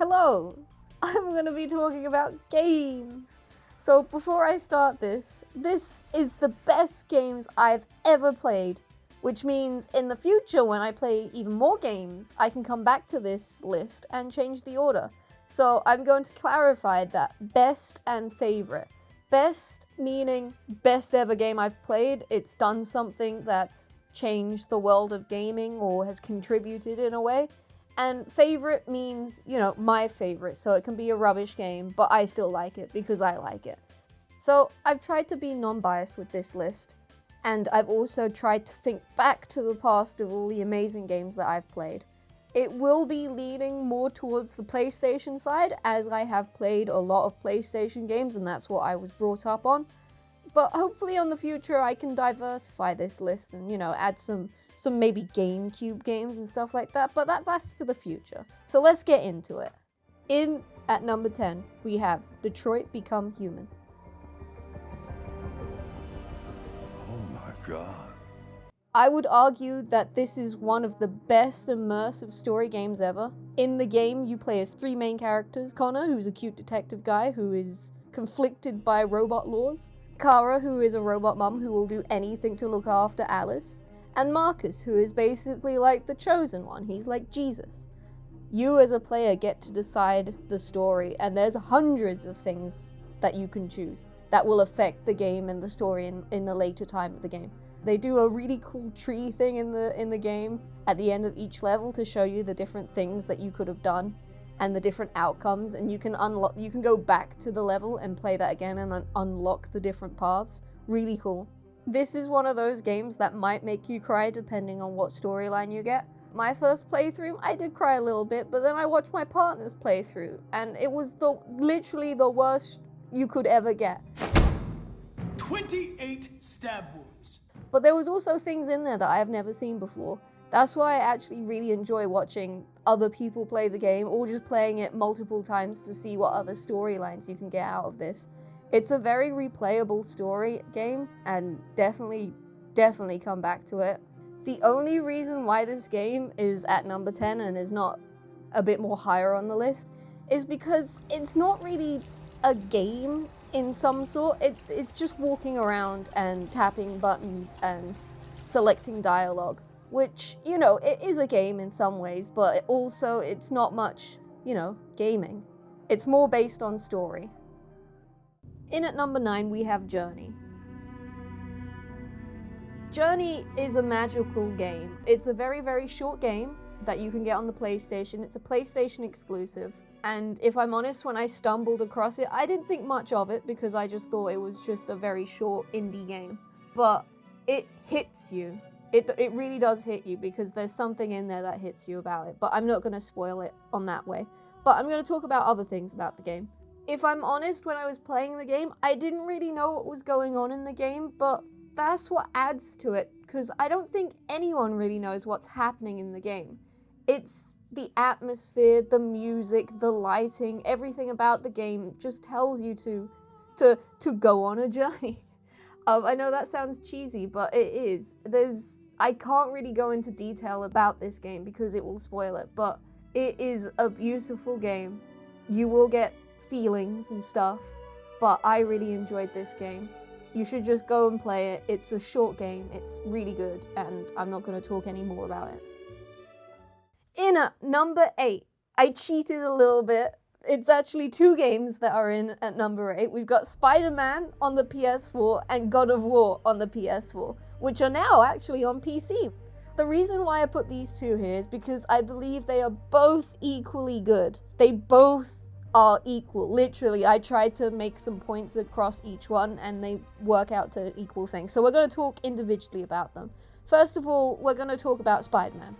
Hello! I'm going to be talking about games! So before I start this is the best games I've ever played, which means in the future when I play even more games, I can come back to this list and change the order. So I'm going to clarify that best and favorite. Best meaning best ever game I've played, it's done something that's changed the world of gaming or has contributed in a way. And favorite means, you know, my favorite, so it can be a rubbish game, but I still like it because I like it. So I've tried to be non-biased with this list, and I've also tried to think back to the past of all the amazing games that I've played. It will be leaning more towards the PlayStation side, as I have played a lot of PlayStation games, and that's what I was brought up on. But hopefully in the future I can diversify this list and, you know, add some maybe GameCube games and stuff like that, but that's for the future. So let's get into it. At number 10, we have Detroit Become Human. Oh my god. I would argue that this is one of the best immersive story games ever. In the game, you play as three main characters: Connor, who's a cute detective guy who is conflicted by robot laws; Kara, who is a robot mum who will do anything to look after Alice; and Marcus, who is basically like the chosen one. He's like Jesus. You as a player get to decide the story, and there's hundreds of things that you can choose that will affect the game and the story in the later time of the game. They do a really cool tree thing in the game at the end of each level to show you the different things that you could have done and the different outcomes, and you can go back to the level and play that again and unlock the different paths. Really cool. This is one of those games that might make you cry depending on what storyline you get. My first playthrough, I did cry a little bit, but then I watched my partner's playthrough, and it was literally the worst you could ever get. 28 stab wounds. But there was also things in there that I have never seen before. That's why I actually really enjoy watching other people play the game, or just playing it multiple times to see what other storylines you can get out of this. It's a very replayable story game, and definitely come back to it. The only reason why this game is at number 10 and is not a bit more higher on the list is because it's not really a game in some sort. It's just walking around and tapping buttons and selecting dialogue, which, you know, it is a game in some ways, but also it's not much, you know, gaming. It's more based on story. At number 9, we have Journey. Journey is a magical game. It's a very, very short game that you can get on the PlayStation. It's a PlayStation exclusive. And if I'm honest, when I stumbled across it, I didn't think much of it because I just thought it was just a very short indie game. But it hits you. It really does hit you because there's something in there that hits you about it. But I'm not going to spoil it on that way. But I'm going to talk about other things about the game. If I'm honest, when I was playing the game, I didn't really know what was going on in the game, but that's what adds to it, because I don't think anyone really knows what's happening in the game. It's the atmosphere, the music, the lighting, everything about the game just tells you to go on a journey. I know that sounds cheesy, but it is. I can't really go into detail about this game because it will spoil it, but it is a beautiful game. You will get feelings and stuff, but I really enjoyed this game. You should just go and play it. It's a short game, it's really good, and I'm not going to talk any more about it. At number 8, I cheated a little bit. It's actually 2 games that are at number 8. We've got Spider-Man on the PS4 and God of War on the PS4, which are now actually on PC. The reason why I put these 2 here is because I believe they are both equally good. They both are equal. Literally, I tried to make some points across each one and they work out to equal things. So we're going to talk individually about them. First of all, we're going to talk about Spider-Man.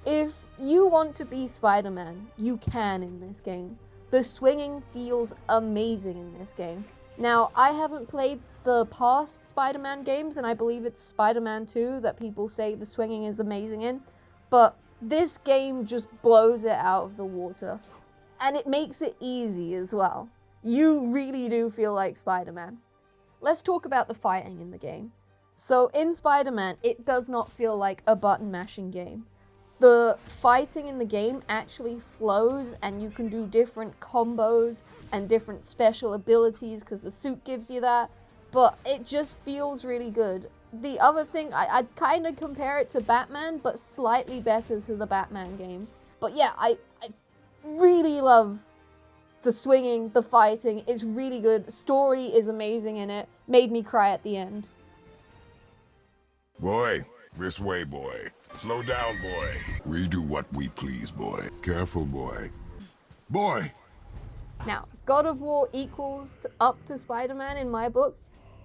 If you want to be Spider-Man, you can in this game. The swinging feels amazing in this game. Now, I haven't played the past Spider-Man games, and I believe it's Spider-Man 2 that people say the swinging is amazing in, but this game just blows it out of the water. And it makes it easy as well. You really do feel like Spider-Man. Let's talk about the fighting in the game. So in Spider-Man, it does not feel like a button mashing game. The fighting in the game actually flows, and you can do different combos and different special abilities because the suit gives you that, but it just feels really good. The other thing, I'd kind of compare it to Batman, but slightly better to the Batman games. But yeah, I really love the swinging, the fighting is really good, the story is amazing in it, made me cry at the end. Boy, this way, boy. Slow down, boy. We do what we please, boy. Careful, boy. Boy! Now, God of War equals up to Spider-Man in my book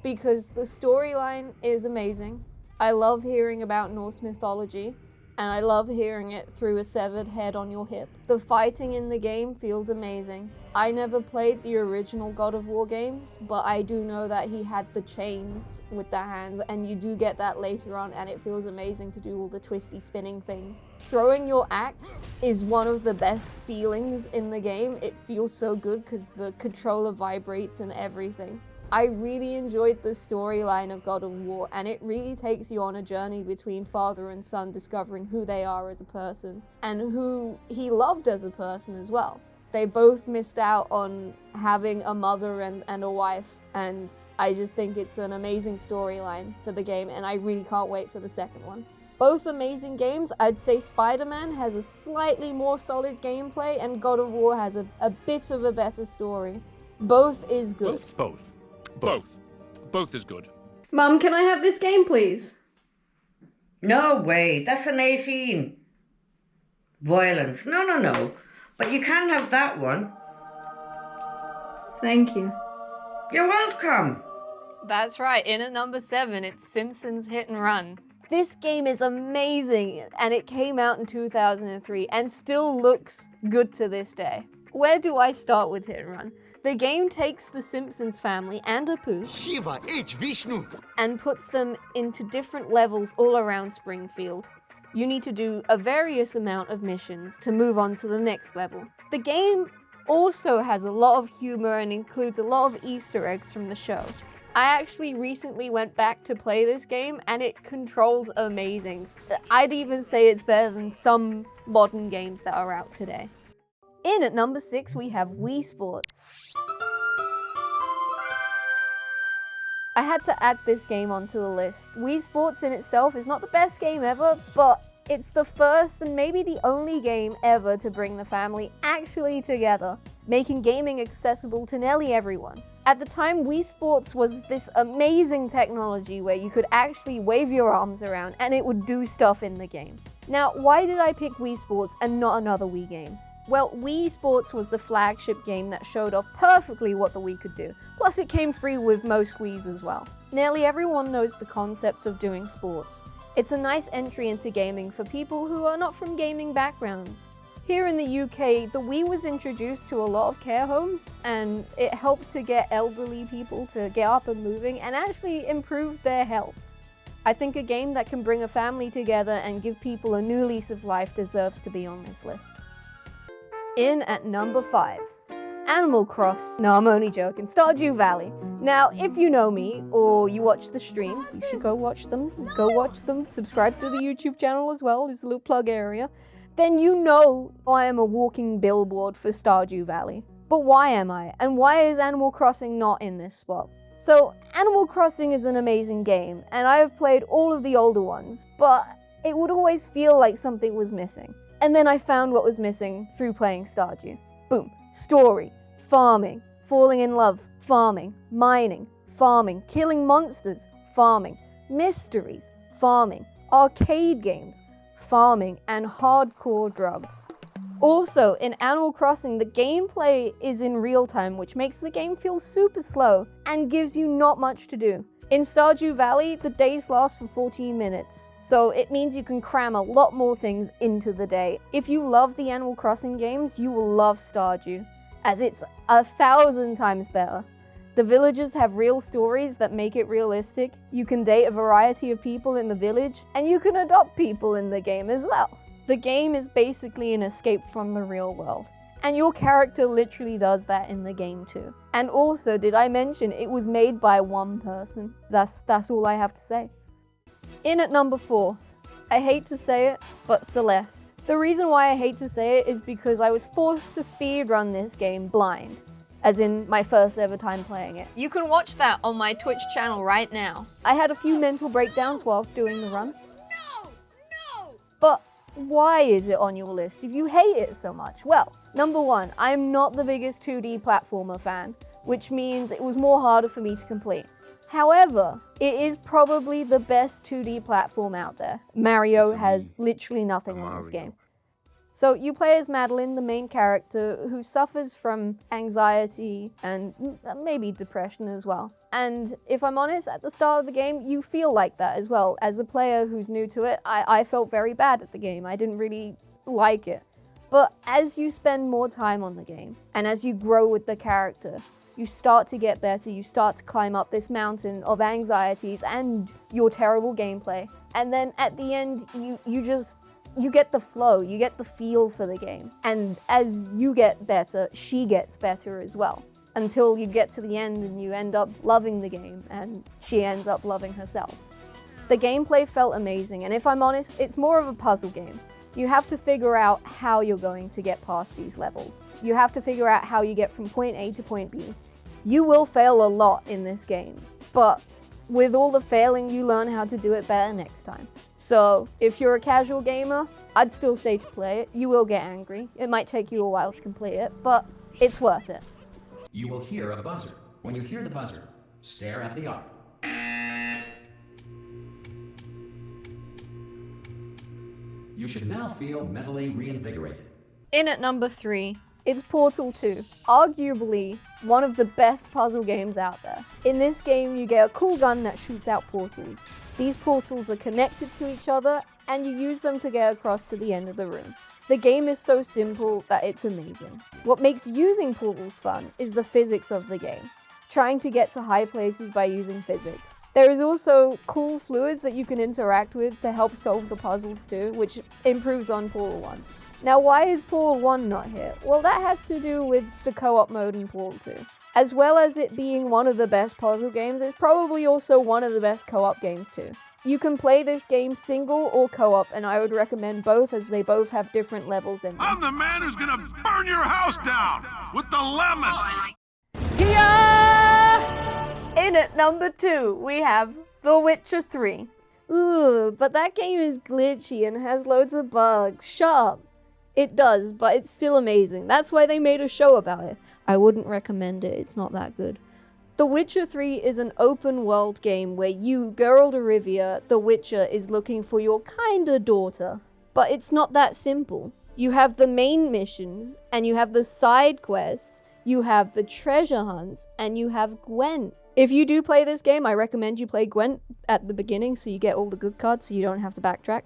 because the storyline is amazing. I love hearing about Norse mythology, and I love hearing it through a severed head on your hip. The fighting in the game feels amazing. I never played the original God of War games, but I do know that he had the chains with the hands, and you do get that later on, and it feels amazing to do all the twisty spinning things. Throwing your axe is one of the best feelings in the game. It feels so good because the controller vibrates and everything. I really enjoyed the storyline of God of War, and it really takes you on a journey between father and son, discovering who they are as a person and who he loved as a person as well. They both missed out on having a mother and a wife, and I just think it's an amazing storyline for the game, and I really can't wait for the second one. Both amazing games. I'd say Spider-Man has a slightly more solid gameplay, and God of War has a bit of a better story. Both is good. Both is good. Mum, can I have this game, please? No way, that's an 18. Violence. No. But you can have that one. Thank you. You're welcome. That's right, in at number 7, it's Simpsons Hit and Run. This game is amazing, and it came out in 2003 and still looks good to this day. Where do I start with Hit and Run? The game takes the Simpsons family and Apu Shiva H. Vishnu and puts them into different levels all around Springfield. You need to do a various amount of missions to move on to the next level. The game also has a lot of humor and includes a lot of Easter eggs from the show. I actually recently went back to play this game, and it controls amazing. I'd even say it's better than some modern games that are out today. In at number 6, we have Wii Sports. I had to add this game onto the list. Wii Sports in itself is not the best game ever, but it's the first and maybe the only game ever to bring the family actually together, making gaming accessible to nearly everyone. At the time, Wii Sports was this amazing technology where you could actually wave your arms around and it would do stuff in the game. Now, why did I pick Wii Sports and not another Wii game? Well, Wii Sports was the flagship game that showed off perfectly what the Wii could do, plus it came free with most Wiis as well. Nearly everyone knows the concept of doing sports. It's a nice entry into gaming for people who are not from gaming backgrounds. Here in the UK, the Wii was introduced to a lot of care homes, and it helped to get elderly people to get up and moving and actually improve their health. I think a game that can bring a family together and give people a new lease of life deserves to be on this list. In at number 5, Animal Cross. No, I'm only joking. Stardew Valley. Now, if you know me or you watch the streams, you should go watch them. Go watch them. Subscribe to the YouTube channel as well. There's a little plug area. Then you know I am a walking billboard for Stardew Valley. But why am I? And why is Animal Crossing not in this spot? So, Animal Crossing is an amazing game, and I have played all of the older ones, but it would always feel like something was missing. And then I found what was missing through playing Stardew. Boom. Story, farming, falling in love, farming, mining, farming, killing monsters, farming, mysteries, farming, arcade games, farming, and hardcore drugs. Also, in Animal Crossing, the gameplay is in real time, which makes the game feel super slow and gives you not much to do. In Stardew Valley, the days last for 14 minutes, so it means you can cram a lot more things into the day. If you love the Animal Crossing games, you will love Stardew, as it's 1,000 times better. The villagers have real stories that make it realistic, you can date a variety of people in the village, and you can adopt people in the game as well. The game is basically an escape from the real world. And your character literally does that in the game too. And also, did I mention it was made by one person? That's all I have to say. In at number 4, I hate to say it, but Celeste. The reason why I hate to say it is because I was forced to speedrun this game blind, as in my first ever time playing it. You can watch that on my Twitch channel right now. I had a few mental breakdowns whilst doing the run. No! But why is it on your list if you hate it so much? Well, number one, I'm not the biggest 2D platformer fan, which means it was more harder for me to complete. However, it is probably the best 2D platform out there. Mario has literally nothing on this game. So you play as Madeline, the main character, who suffers from anxiety and maybe depression as well. And if I'm honest, at the start of the game, you feel like that as well. As a player who's new to it, I felt very bad at the game. I didn't really like it. But as you spend more time on the game, and as you grow with the character, you start to get better, you start to climb up this mountain of anxieties and your terrible gameplay. And then at the end, you get the flow, you get the feel for the game. And as you get better, she gets better as well. Until you get to the end and you end up loving the game and she ends up loving herself. The gameplay felt amazing, and if I'm honest, it's more of a puzzle game. You have to figure out how you're going to get past these levels. You have to figure out how you get from point A to point B. You will fail a lot in this game, but with all the failing, you learn how to do it better next time. So if you're a casual gamer, I'd still say to play it. You will get angry. It might take you a while to complete it, but it's worth it. You will hear a buzzer. When you hear the buzzer, stare at the art. You should now feel mentally reinvigorated. In at number 3, it's Portal 2, arguably one of the best puzzle games out there. In this game, you get a cool gun that shoots out portals. These portals are connected to each other, and you use them to get across to the end of the room. The game is so simple that it's amazing. What makes using portals fun is the physics of the game, trying to get to high places by using physics. There is also cool fluids that you can interact with to help solve the puzzles too, which improves on Portal 1. Now, why is Portal 1 not here? Well, that has to do with the co-op mode in Portal 2. As well as it being one of the best puzzle games, it's probably also one of the best co-op games too. You can play this game single or co-op, and I would recommend both as they both have different levels in them. I'm the man who's gonna burn your house down with the lemon. Yeah! In at number 2, we have The Witcher 3. Ooh, but that game is glitchy and has loads of bugs. Shut up. It does, but it's still amazing. That's why they made a show about it. I wouldn't recommend it, it's not that good. The Witcher 3 is an open world game where you, Geralt of Rivia, the Witcher, is looking for your kinda daughter. But it's not that simple. You have the main missions, and you have the side quests, you have the treasure hunts, and you have Gwent. If you do play this game, I recommend you play Gwent at the beginning so you get all the good cards so you don't have to backtrack.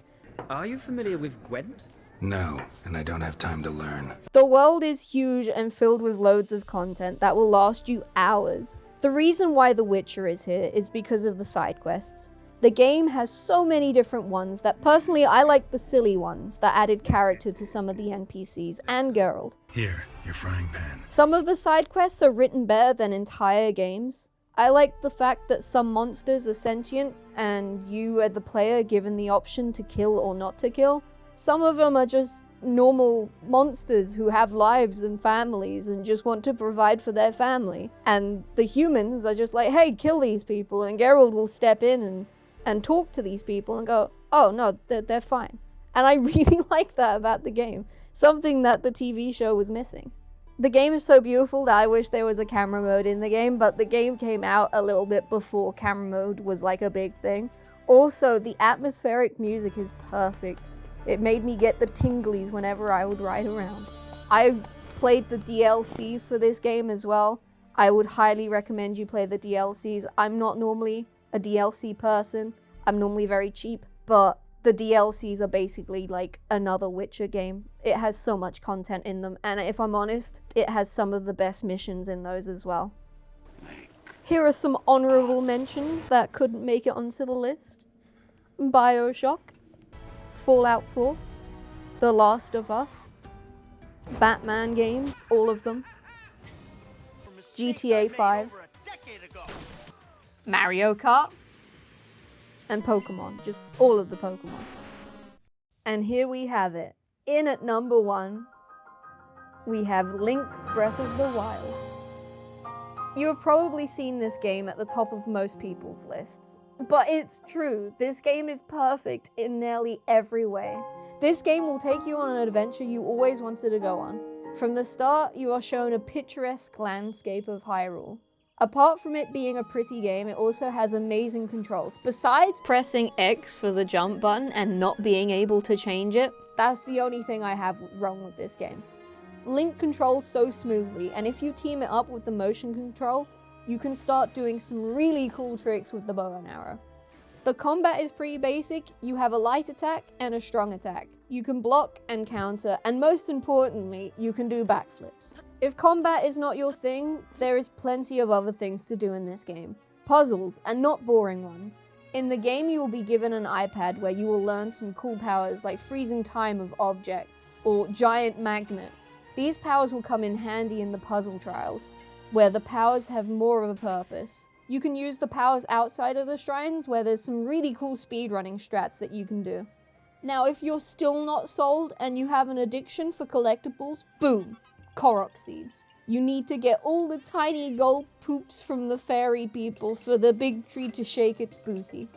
Are you familiar with Gwent? No, and I don't have time to learn. The world is huge and filled with loads of content that will last you hours. The reason why The Witcher is here is because of the side quests. The game has so many different ones that personally I like the silly ones that added character to some of the NPCs and Geralt. Here, your frying pan. Some of the side quests are written better than entire games. I like the fact that some monsters are sentient and you are the player given the option to kill or not to kill. Some of them are just normal monsters who have lives and families and just want to provide for their family. And the humans are just like, hey, kill these people, and Geralt will step in and talk to these people and go, oh no, they're fine. And I really like that about the game, something that the TV show was missing. The game is so beautiful that I wish there was a camera mode in the game, but the game came out a little bit before camera mode was like a big thing. Also, the atmospheric music is perfect. It made me get the tinglies whenever I would ride around. I played the DLCs for this game as well. I would highly recommend you play the DLCs. I'm not normally a DLC person. I'm normally very cheap, but the DLCs are basically like another Witcher game. It has so much content in them, and if I'm honest, it has some of the best missions in those as well. Here are some honourable mentions that couldn't make it onto the list. BioShock, Fallout 4, The Last of Us, Batman games, all of them, GTA 5, Mario Kart, and Pokemon, just all of the Pokemon. And here we have it. In at number 1, we have Link Breath of the Wild. You have probably seen this game at the top of most people's lists. But it's true, this game is perfect in nearly every way. This game will take you on an adventure you always wanted to go on. From the start, you are shown a picturesque landscape of Hyrule. Apart from it being a pretty game, it also has amazing controls. Besides pressing X for the jump button and not being able to change it, that's the only thing I have wrong with this game. Link controls so smoothly, and if you team it up with the motion control, you can start doing some really cool tricks with the bow and arrow. The combat is pretty basic. You have a light attack and a strong attack. You can block and counter, and most importantly, you can do backflips. If combat is not your thing, there is plenty of other things to do in this game. Puzzles, and not boring ones. In the game, you will be given an iPad where you will learn some cool powers like freezing time of objects, or giant magnet. These powers will come in handy in the puzzle trials, where the powers have more of a purpose. You can use the powers outside of the shrines, where there's some really cool speedrunning strats that you can do. Now, if you're still not sold and you have an addiction for collectibles, boom, Korok seeds. You need to get all the tiny gold poops from the fairy people for the big tree to shake its booty.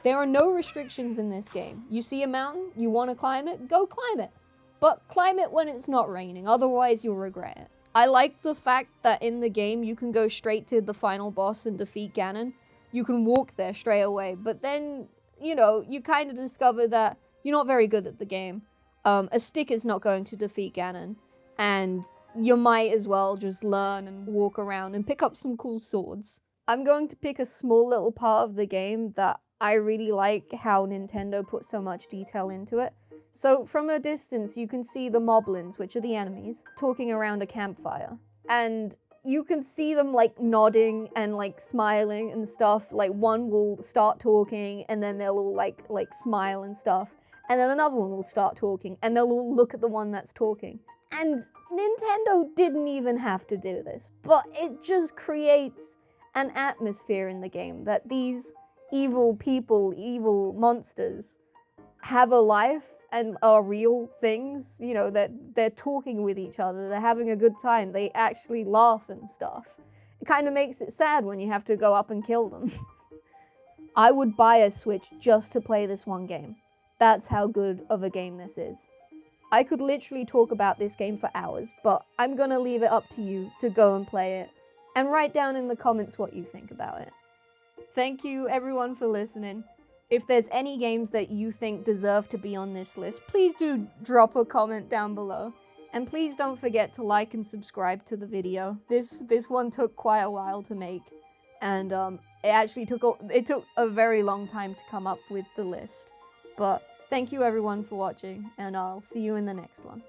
There are no restrictions in this game. You see a mountain, you want to climb it, go climb it. But climb it when it's not raining, otherwise you'll regret it. I like the fact that in the game you can go straight to the final boss and defeat Ganon. You can walk there straight away, but then, you kind of discover that you're not very good at the game. A stick is not going to defeat Ganon, and you might as well just learn and walk around and pick up some cool swords. I'm going to pick a small little part of the game that I really like how Nintendo put so much detail into it. So from a distance, you can see the moblins, which are the enemies, talking around a campfire. And you can see them nodding and smiling and stuff. One will start talking and then they'll all like smile and stuff. And then another one will start talking and they'll all look at the one that's talking. And Nintendo didn't even have to do this, but it just creates an atmosphere in the game that these evil people, evil monsters, have a life and are real things, that they're talking with each other, they're having a good time, they actually laugh and stuff. It kind of makes it sad when you have to go up and kill them. I would buy a Switch just to play this one game. That's how good of a game this is. I could literally talk about this game for hours, but I'm gonna leave it up to you to go and play it, and write down in the comments what you think about it. Thank you everyone for listening. If there's any games that you think deserve to be on this list, please do drop a comment down below. And please don't forget to like and subscribe to the video. This one took quite a while to make, and it took a very long time to come up with the list. But thank you everyone for watching, and I'll see you in the next one.